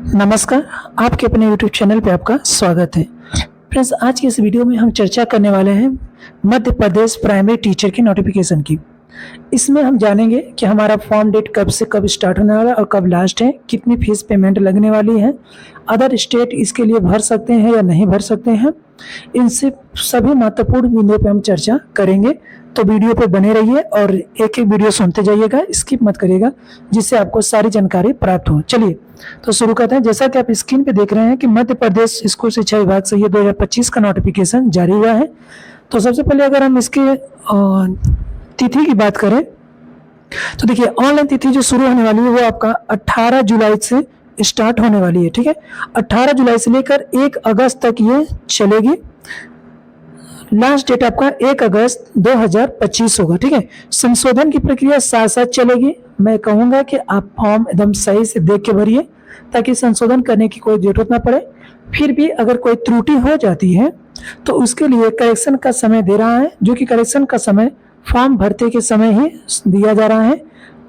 नमस्कार, आपके अपने YouTube चैनल पे आपका स्वागत है। फ्रेंड्स, आज की इस वीडियो में हम चर्चा करने वाले हैं मध्य प्रदेश प्राइमरी टीचर की नोटिफिकेशन की। इसमें हम जानेंगे कि हमारा फॉर्म डेट कब से कब स्टार्ट होने वाला है और कब लास्ट है, कितनी फीस पेमेंट लगने वाली है, अदर स्टेट इसके लिए भर सकते हैं या नहीं भर सकते हैं। इनसे सभी महत्वपूर्ण बिंदुओं पर हम चर्चा करेंगे, तो वीडियो पे बने रहिए और एक एक वीडियो सुनते जाइएगा, स्किप मत करिएगा, जिससे आपको सारी जानकारी प्राप्त हो। चलिए तो शुरू करते हैं। जैसा कि आप स्क्रीन पे देख रहे हैं कि मध्य प्रदेश स्कूल शिक्षा विभाग से ये 2025 का नोटिफिकेशन जारी हुआ है। तो सबसे पहले अगर हम इसके तिथि की बात करें तो देखिए, ऑनलाइन तिथि जो शुरू होने वाली है वो आपका 18 जुलाई से स्टार्ट होने वाली है। ठीक है, 18 जुलाई से लेकर 1 अगस्त तक ये चलेगी। लास्ट डेट आपका 1 अगस्त 2025 होगा। ठीक है, संशोधन की प्रक्रिया साथ साथ चलेगी। मैं कहूँगा कि आप फॉर्म एकदम सही से देख के भरिए ताकि संशोधन करने की कोई जरूरत ना पड़े। फिर भी अगर कोई त्रुटि हो जाती है तो उसके लिए करेक्शन का समय दे रहा है, जो कि करेक्शन का समय फॉर्म भरते के समय ही दिया जा रहा है।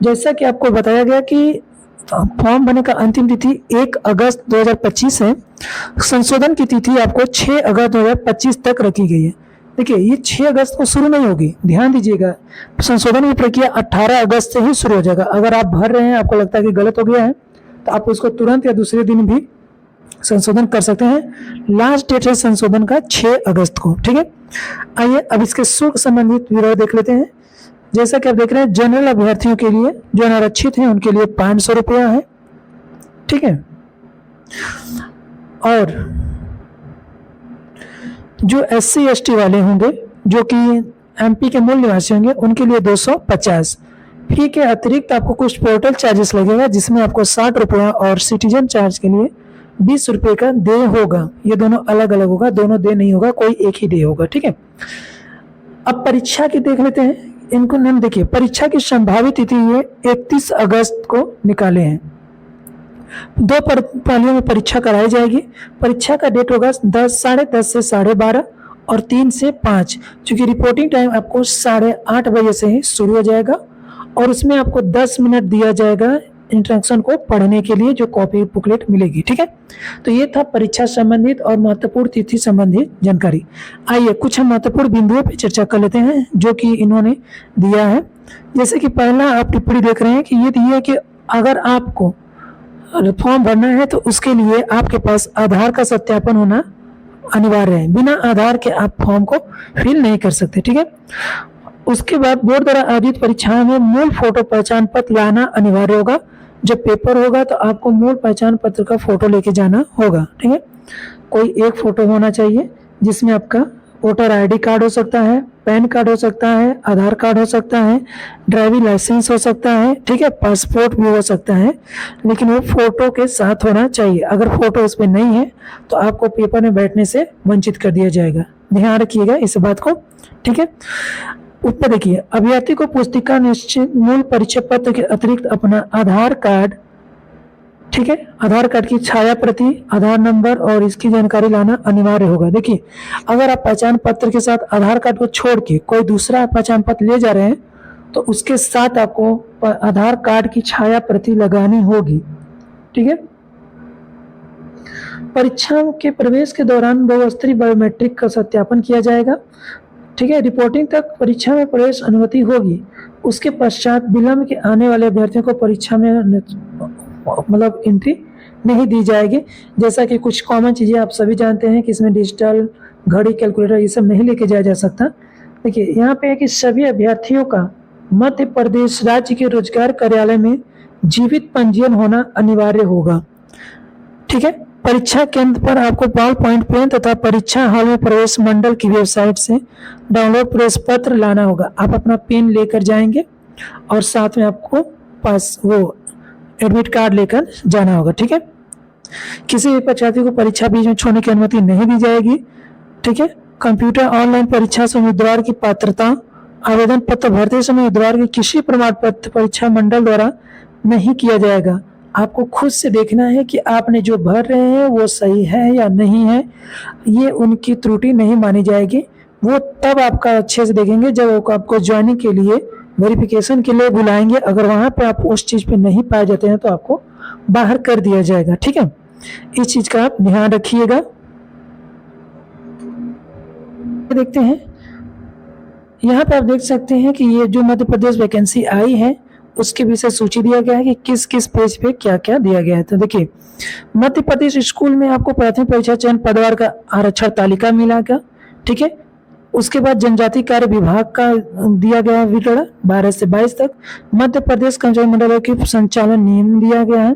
जैसा कि आपको बताया गया कि फॉर्म भरने का अंतिम तिथि 1 अगस्त 2025 है। संशोधन की तिथि आपको 6 अगस्त 2025 तक रखी गई है। देखिए, ये 6 अगस्त को शुरू नहीं होगी, ध्यान दीजिएगा। संशोधन की प्रक्रिया 18 अगस्त से ही शुरू हो जाएगा। अगर आप भर रहे हैं, आपको लगता है कि गलत हो गया है, तो आप उसको तुरंत या दूसरे दिन भी संशोधन कर सकते हैं। लास्ट डेट है संशोधन का 6 अगस्त को। ठीक है, आइए अब इसके शुल्क संबंधित विवरण देख लेते हैं। जैसा कि आप देख रहे हैं, जनरल अभ्यर्थियों के लिए जो अनारक्षित हैं उनके लिए 500 रुपया है। ठीक है, और जो SC ST वाले होंगे, जो कि MP के मूल निवासी होंगे, उनके लिए 250। फी के अतिरिक्त आपको कुछ पोर्टल चार्जेस लगेगा, जिसमें आपको 60 रुपया और सिटीजन चार्ज के लिए 20 रुपये का दे होगा। ये दोनों अलग अलग होगा, दोनों दे नहीं होगा, कोई एक ही दे होगा। ठीक है, अब परीक्षा की देख लेते हैं। इनको हम देखिए, परीक्षा की संभावित तिथि ये 31 अगस्त को निकाले हैं। 2 पालियों में परीक्षा कराई जाएगी। परीक्षा का डेट होगा 10, 10:30 से 12:30 और 3 से 5। चूंकि रिपोर्टिंग टाइम आपको 8:30 बजे से ही शुरू हो जाएगा और उसमें आपको 10 मिनट दिया जाएगा इंट्रोडक्शन को पढ़ने के लिए, जो कॉपी बुकलेट मिलेगी। ठीक है, तो ये था परीक्षा संबंधित और महत्वपूर्ण तिथि संबंधित जानकारी। आइए कुछ हम महत्वपूर्ण बिंदुओं पर चर्चा कर लेते हैं जो कि इन्होंने दिया है। जैसे कि पहला आप टिप्पणी देख रहे हैं कि ये दिया है कि अगर आपको फॉर्म भरना है तो उसके लिए आपके पास आधार का सत्यापन होना अनिवार्य है। बिना आधार के आप फॉर्म को फिल नहीं कर सकते। ठीक है, उसके बाद बोर्ड द्वारा आयोजित परीक्षाओं में मूल फोटो पहचान पत्र लाना अनिवार्य होगा। जब पेपर होगा तो आपको मूल पहचान पत्र का फोटो लेके जाना होगा। ठीक है, कोई एक फोटो होना चाहिए, जिसमें आपका वोटर ID कार्ड हो सकता है, पैन कार्ड हो सकता है, आधार कार्ड हो सकता है, ड्राइविंग लाइसेंस हो सकता है। ठीक है, पासपोर्ट भी हो सकता है, लेकिन वो फोटो के साथ होना चाहिए। अगर फोटो उसमें नहीं है तो आपको पेपर में बैठने से वंचित कर दिया जाएगा। ध्यान रखिएगा इस बात को। ठीक है, ऊपर देखिए, अभ्यर्थी को पुस्तिका निश्चित मूल परिचय पत्र के अतिरिक्त अपना आधार कार्ड, ठीक है, आधार कार्ड की छाया प्रति, आधार नंबर और इसकी जानकारी लाना अनिवार्य होगा। देखिए, अगर आप पहचान पत्र के साथ आधार कार्ड को छोड़ के कोई दूसरा पहचान पत्र ले जा रहे हैं तो उसके साथ आपको आधार कार्ड की छाया प्रति लगानी होगी। ठीक है, परीक्षा के प्रवेश के दौरान बहुस्तरीय बायोमेट्रिक का सत्यापन किया जाएगा। ठीक है, रिपोर्टिंग तक परीक्षा में प्रवेश अनुमति होगी। उसके पश्चात विलंब के आने वाले अभ्यर्थियों को परीक्षा में एंट्री नहीं दी जाएगी। जैसा कि कुछ कॉमन चीज़ें आप सभी जानते हैं कि इसमें डिजिटल घड़ी, कैलकुलेटर, ये सब नहीं लेके जाया जा सकता। देखिए, यहाँ पे है कि सभी अभ्यर्थियों का मध्य प्रदेश राज्य के रोजगार कार्यालय में जीवित पंजीयन होना अनिवार्य होगा। ठीक है, परीक्षा केंद्र पर आपको बॉल पॉइंट पेन तथा परीक्षा हॉल में प्रवेश मंडल की वेबसाइट से डाउनलोड प्रवेश पत्र लाना होगा। आप अपना पेन लेकर जाएंगे और साथ में आपको पास वो एडमिट कार्ड लेकर जाना होगा। ठीक है, किसी भी परीक्षार्थी को परीक्षा बीच में छोड़ने की अनुमति नहीं दी जाएगी। ठीक है, कंप्यूटर ऑनलाइन परीक्षा से उम्मीदवार की पात्रता, आवेदन पत्र भरते समय उम्मीदवार के किसी प्रमाण पत्र परीक्षा मंडल द्वारा नहीं किया जाएगा। आपको खुद से देखना है कि आपने जो भर रहे हैं वो सही है या नहीं है। ये उनकी त्रुटि नहीं मानी जाएगी। वो तब आपका अच्छे से देखेंगे जब आपको ज्वाइनिंग के लिए, वेरिफिकेशन के लिए बुलाएंगे। अगर वहाँ पे आप उस चीज़ पे नहीं पाए जाते हैं तो आपको बाहर कर दिया जाएगा। ठीक है, इस चीज़ का आप ध्यान रखिएगा। देखते हैं, यहाँ पे आप देख सकते हैं कि ये जो मध्य प्रदेश वैकेंसी आई है उसके विषय सूची दिया गया है कि किस किस पेज पे क्या क्या दिया गया है। तो देखिए, मध्य प्रदेश स्कूल में आपको प्राथमिक परीक्षा चयन पदवार का आरक्षण तालिका मिलेगा, ठीक है। उसके बाद जनजाति कार्य विभाग का दिया गया विवरण 12 से 22 तक। मध्य प्रदेश कर्मचारी मंडलों के संचालन नियम दिया गया है।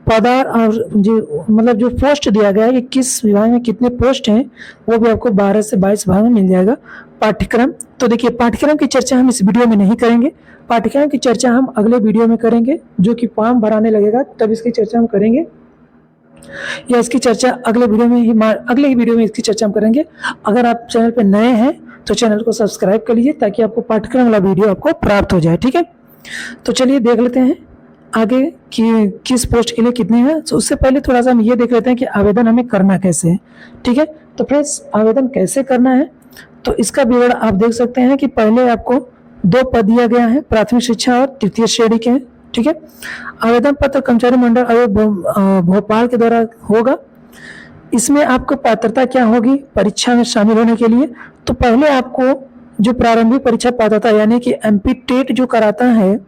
पदवार और जो मतलब जो पोस्ट दिया गया है कि किस विभाग में कितने पोस्ट हैं वो भी आपको 12 से 22 भाग में मिल जाएगा। पाठ्यक्रम, तो देखिए पाठ्यक्रम की चर्चा हम इस वीडियो में नहीं करेंगे, पाठ्यक्रम की चर्चा हम अगले वीडियो में करेंगे, जो कि फॉर्म भराने लगेगा तब इसकी चर्चा हम करेंगे, या इसकी चर्चा अगले वीडियो में ही अगले ही वीडियो में इसकी चर्चा हम करेंगे। अगर आप चैनल पे नए हैं तो चैनल को सब्सक्राइब कर लीजिए ताकि आपको पाठ्यक्रम वाला वीडियो आपको प्राप्त हो जाए, ठीक है। तो चलिए देख लेते हैं आगे कि किस पोस्ट के लिए कितने हैं। तो उससे पहले थोड़ा सा हम ये देख लेते हैं कि आवेदन हमें करना कैसे है, ठीक है। तो फ्रेंड्स, आवेदन कैसे करना है तो इसका विवरण आप देख सकते हैं कि पहले आपको 2 पद दिया गया है, प्राथमिक शिक्षा और तृतीय श्रेणी के, ठीक है। आवेदन पत्र कर्मचारी मंडल आयोग भोपाल के द्वारा होगा। इसमें आपको पात्रता क्या होगी परीक्षा में शामिल होने के लिए, तो पहले आपको जो प्रारंभिक परीक्षा पात्रता यानी कि एमपी टेट जो कराता है,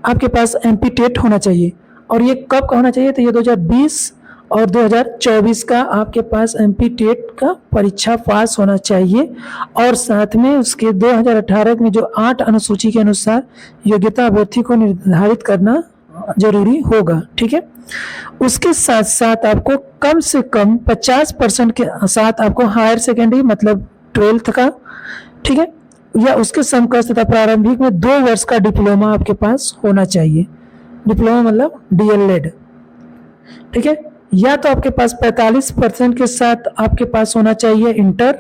आपके पास एमपी टेट होना चाहिए। और ये कब का होना चाहिए, तो ये 2020 और 2024 का आपके पास एमपी टेट का परीक्षा पास होना चाहिए। और साथ में उसके 2018 में जो 8 अनुसूची के अनुसार योग्यता अभ्यर्थी को निर्धारित करना जरूरी होगा, ठीक है। उसके साथ साथ आपको कम से कम 50% के साथ आपको हायर सेकेंडरी मतलब 12th का, ठीक है, या उसके समकक्ष तथा प्रारंभिक में 2 वर्ष का डिप्लोमा आपके पास होना चाहिए। डिप्लोमा मतलब डीएलएड, ठीक है। या तो आपके पास 45% के साथ आपके पास होना चाहिए इंटर,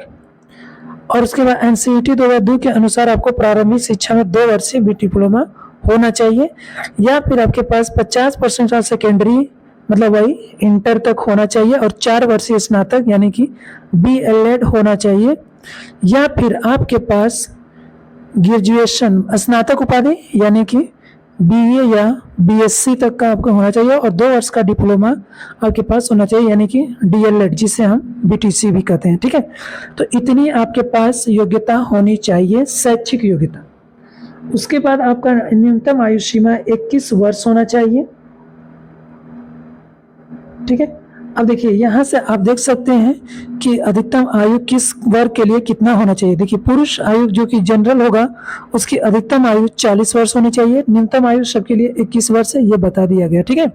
और उसके बाद एनसीईटी 2002 के अनुसार आपको प्रारंभिक शिक्षा में 2 वर्षीय डिप्लोमा होना चाहिए, या फिर आपके पास 50% का सेकेंडरी मतलब वही इंटर तक होना चाहिए और 4 वर्षीय स्नातक यानी कि बीएलएड होना चाहिए, या फिर आपके पास ग्रेजुएशन स्नातक उपाधि यानी कि बीए या बीएससी तक का आपको होना चाहिए, और 2 वर्ष का डिप्लोमा आपके पास होना चाहिए यानी कि डीएलएड जिसे हम बीटीसी भी कहते हैं, ठीक है। तो इतनी आपके पास योग्यता होनी चाहिए, शैक्षिक योग्यता। उसके बाद आपका न्यूनतम आयु सीमा 21 वर्ष होना चाहिए, ठीक है। अब देखिए यहाँ से आप देख सकते हैं कि अधिकतम आयु किस वर्ग के लिए कितना होना चाहिए। देखिए पुरुष आयु जो कि जनरल होगा उसकी अधिकतम आयु 40 वर्ष होनी चाहिए, न्यूनतम आयु सबके लिए 21 वर्ष है, ये बता दिया गया, ठीक है।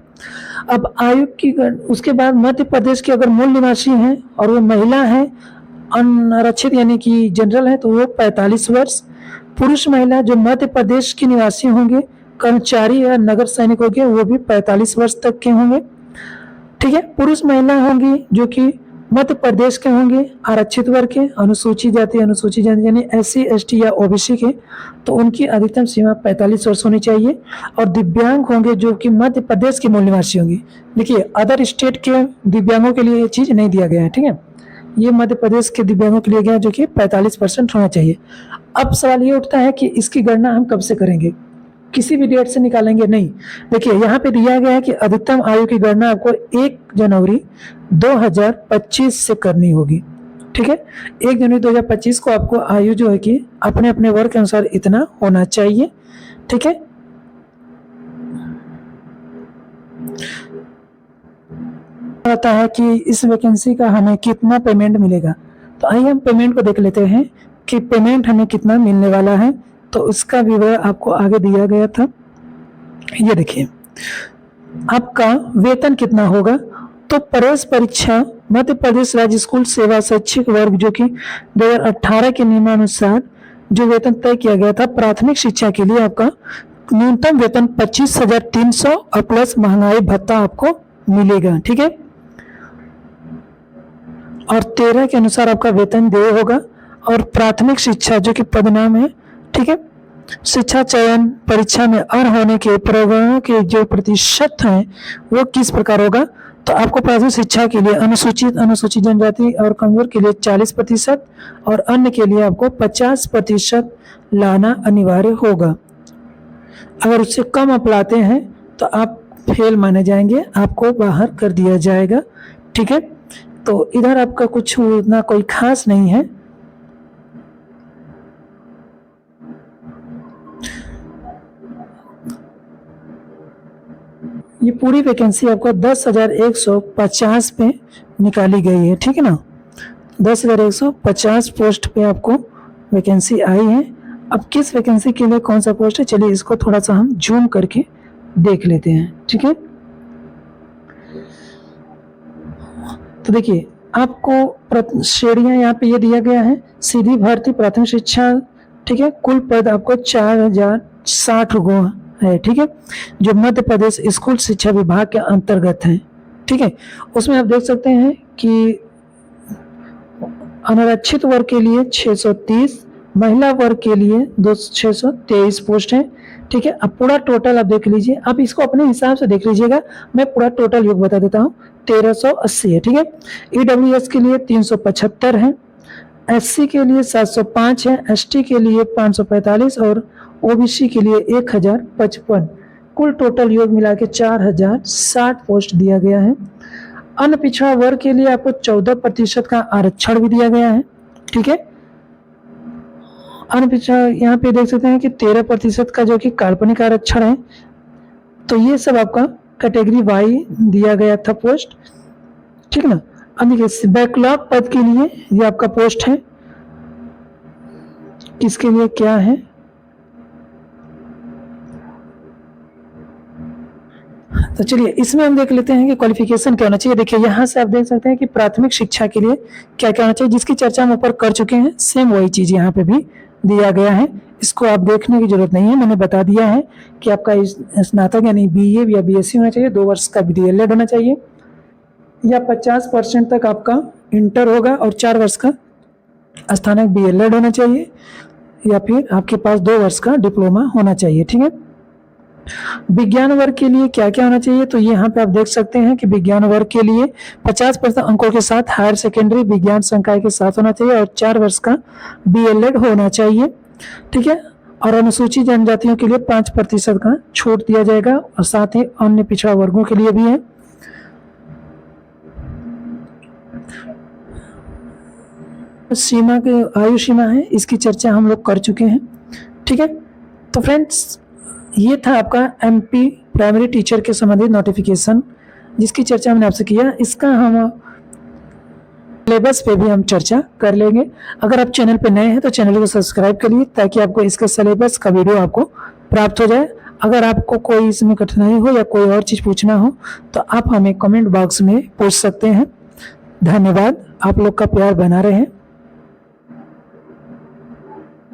अब आयु की उसके बाद मध्य प्रदेश के अगर मूल निवासी हैं और वो महिला है अनारक्षित यानी कि जनरल है तो वो 45 वर्ष। पुरुष महिला जो मध्य प्रदेश के निवासी होंगे, कर्मचारी या नगर सैनिक होंगे, वो भी 45 वर्ष तक के होंगे, ठीक है। पुरुष महिला होंगी जो कि मध्य प्रदेश के होंगे, आरक्षित वर्ग के, अनुसूचित जाति अनुसूचित जनजाति यानी एससी एसटी या ओबीसी के, तो उनकी अधिकतम सीमा 45 वर्ष होनी चाहिए। और दिव्यांग होंगे जो कि मध्य प्रदेश के मूल निवासी होंगे। देखिए अदर स्टेट के दिव्यांगों के लिए ये चीज़ नहीं दिया गया है, ठीक है। ये मध्य प्रदेश के दिव्यांगों के लिए गया जो कि 45% होना चाहिए। अब सवाल ये उठता है कि इसकी गणना हम कब से करेंगे, किसी भी डेट से निकालेंगे नहीं। देखिए यहाँ पे दिया गया है कि अधिकतम आयु की गणना आपको 1 जनवरी 2025 से करनी होगी, ठीक है। 1 जनवरी 2025 को आपको आयु जो है कि अपने अपने वर्ग के अनुसार इतना होना चाहिए, ठीक है। आता है कि इस वैकेंसी का हमें कितना पेमेंट मिलेगा, तो आइए हम पेमेंट को देख लेते हैं कि पेमेंट हमें कितना मिलने वाला है। तो उसका विवरण आपको आगे दिया गया था, ये देखिए आपका वेतन कितना होगा। तो प्रवेश परीक्षा मध्य प्रदेश राज्य स्कूल सेवा शैक्षिक वर्ग जो कि 2018 के नियमानुसार जो वेतन तय किया गया था, प्राथमिक शिक्षा के लिए आपका न्यूनतम वेतन 25,300 और प्लस महंगाई भत्ता आपको मिलेगा, ठीक है। और 13 के अनुसार आपका वेतन देय होगा। और प्राथमिक शिक्षा जो कि पदनाम है, ठीक है। शिक्षा चयन परीक्षा में अर्ह होने के प्रोग्रामों के जो प्रतिशत हैं वो किस प्रकार होगा, तो आपको प्राथमिक शिक्षा के लिए अनुसूचित जनजाति और कमजोर के लिए 40% और अन्य के लिए आपको 50% लाना अनिवार्य होगा। अगर उससे कम आप लाते हैं तो आप फेल माने जाएंगे, आपको बाहर कर दिया जाएगा। ठीक है, तो इधर आपका कुछ उतना कोई खास नहीं है। ये पूरी वैकेंसी आपको 10,150 पे निकाली गई है। ठीक है ना, 10,150 पोस्ट पे आपको वैकेंसी आई है। अब किस वैकेंसी के लिए कौन सा पोस्ट है, चलिए इसको थोड़ा सा हम जूम करके देख लेते हैं। ठीक है, तो देखिए आपको श्रेणियां यहाँ पे ये दिया गया है। सीधी भर्ती प्राथमिक शिक्षा, ठीक है, कुल पद आपको 4,060 गो है। ठीक है, जो मध्य प्रदेश स्कूल शिक्षा विभाग के अंतर्गत है। ठीक है, उसमें आप देख सकते हैं कि अनारक्षित वर्ग के लिए 630, महिला वर्ग के लिए 623 पोस्ट है। ठीक है, अब पूरा टोटल आप देख लीजिए, आप इसको अपने हिसाब से देख लीजिएगा, मैं पूरा टोटल योग बता देता हूँ। 1380 है। ठीक है, ईडब्ल्यूएस के लिए 375 है, एससी के लिए 705 है, एसटी के लिए 545 और ओबीसी के लिए 1055। कुल टोटल योग मिला के 4,060 पोस्ट दिया गया है। अन्य पिछड़ा वर्ग के लिए आपको 14% का आरक्षण भी दिया गया है। ठीक है, अन्य पिछड़ा यहाँ पे देख सकते हैं कि 13% का जो कि काल्पनिक आरक्षण है। तो ये सब आपका कैटेगरी वाई दिया गया था पोस्ट। ठीक है ना, अब देखिए बैकलॉग पद के लिए ये आपका पोस्ट है, किसके लिए क्या है। तो चलिए इसमें हम देख लेते हैं कि क्वालिफिकेशन क्या होना चाहिए। देखिए यहाँ से आप देख सकते हैं कि प्राथमिक शिक्षा के लिए क्या क्या होना चाहिए, जिसकी चर्चा हम ऊपर कर चुके हैं। सेम वही चीज यहाँ पे भी दिया गया है, इसको आप देखने की जरूरत नहीं है। मैंने बता दिया है कि आपका स्नातक यानी बीए या बीएससी होना चाहिए, 2 वर्ष का डीएलएड होना चाहिए, या 50% तक आपका इंटर होगा और 4 वर्ष का स्नातक बीएलएड होना चाहिए, या फिर आपके पास 2 वर्ष का डिप्लोमा होना चाहिए। ठीक है, विज्ञान वर्ग के लिए क्या क्या होना चाहिए, तो यहाँ पे आप देख सकते हैं कि विज्ञान वर्ग के लिए 50% अंकों के साथ हायर सेकेंडरी विज्ञान संकाय के साथ होना चाहिए और 4 वर्ष का बीएलएड होना चाहिए। ठीक है, और अनुसूचित जनजातियों के लिए 5% का छूट दिया जाएगा और साथ ही अन्य पिछड़ा वर्गों के लिए भी है। सीमा के आयु सीमा है, इसकी चर्चा हम लोग कर चुके हैं। ठीक है, तो फ्रेंड्स ये था आपका एमपी प्राइमरी टीचर के संबंधित नोटिफिकेशन, जिसकी चर्चा हमने आपसे किया। इसका हम सिलेबस पे भी हम चर्चा कर लेंगे। अगर आप चैनल पे नए हैं तो चैनल को सब्सक्राइब करिए ताकि आपको इसका सिलेबस का वीडियो आपको प्राप्त हो जाए। अगर आपको कोई इसमें कठिनाई हो या कोई और चीज़ पूछना हो तो आप हमें कमेंट बॉक्स में पूछ सकते हैं। धन्यवाद, आप लोग का प्यार बना रहे हैं।